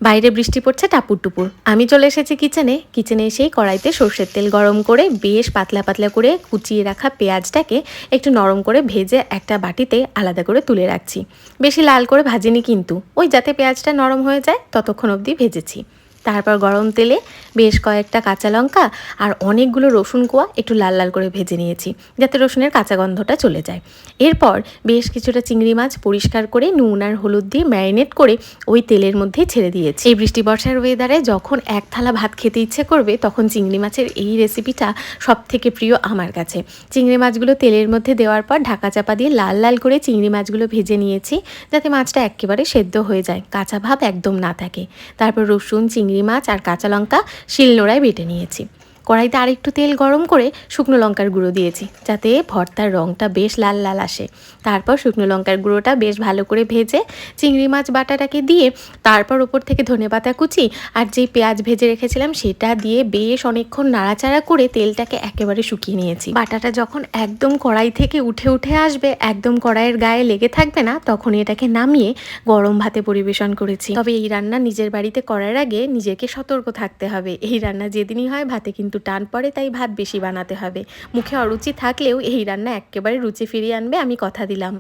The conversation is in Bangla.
বাইরে বৃষ্টি পড়ছে টাপুর টুপুর। আমি চলে এসেছি কিচেনে এসেই কড়াইতে সর্ষের তেল গরম করে বেশ পাতলা পাতলা করে কুচিয়ে রাখা পেঁয়াজটাকে একটু নরম করে ভেজে একটা বাটিতে আলাদা করে তুলে রাখছি। বেশি লাল করে ভাজিনি কিন্তু, ওই যাতে পেঁয়াজটা নরম হয়ে যায় ততক্ষণ অবধি ভেজেছি। তারপর গরম তেলে বেশ কয়েকটা কাঁচা লঙ্কা আর অনেকগুলো রসুন কোয়া একটু লাল লাল করে ভেজে নিয়েছি, যাতে রসুনের কাঁচা গন্ধটা চলে যায়। এরপর বেশ কিছুটা চিংড়ি মাছ পরিষ্কার করে নুন আর হলুদ দিয়ে ম্যারিনেট করে ওই তেলের মধ্যেই ছেড়ে দিয়েছি। এই বৃষ্টি বর্ষার ওয়েদারে যখন এক থালা ভাত খেতে ইচ্ছে করবে তখন চিংড়ি মাছের এই রেসিপিটা সব থেকে প্রিয় আমার কাছে। চিংড়ি মাছগুলো তেলের মধ্যে দেওয়ার পর ঢাকা চাপা দিয়ে লাল লাল করে চিংড়ি মাছগুলো ভেজে নিয়েছি, যাতে মাছটা একেবারে সেদ্ধ হয়ে যায়, কাঁচা ভাব একদম না থাকে। তারপর রসুন, চিংড়ি মাছ আর কাঁচা লঙ্কা শিলনোড়ায় বেটে নিয়েছি। কড়াইতে আরেকটু তেল গরম করে শুকনো লঙ্কার গুঁড়ো দিয়েছি, যাতে ভর্তার রঙটা বেশ লাল লাল আসে। তারপর শুকনো লঙ্কার গুঁড়োটা বেশ ভালো করে ভেজে চিংড়ি মাছ বাটাটাকে দিয়ে তারপর ওপর থেকে ধনেপাতা কুচি আর যেই পেঁয়াজ ভেজে রেখেছিলাম সেটা দিয়ে বেশ অনেকক্ষণ নাড়াচাড়া করে তেলটাকে একেবারে শুকিয়ে নিয়েছি। বাটাটা যখন একদম কড়াই থেকে উঠে উঠে আসবে, একদম কড়াইয়ের গায়ে লেগে থাকবে না, তখন এটাকে নামিয়ে গরম ভাতে পরিবেশন করেছি। তবে এই রান্না নিজের বাড়িতে করার আগে নিজেকে সতর্ক থাকতে হবে। এই রান্না যেদিনই হয় ভাতে কিন্তু টান পড়ে, তাই ভাত বেশি বানাতে হবে। মুখে অরুচি থাকলেও এই রান্না একেবারে রুচি ফিরিয়ে আনবে, আমি কথা দিলাম।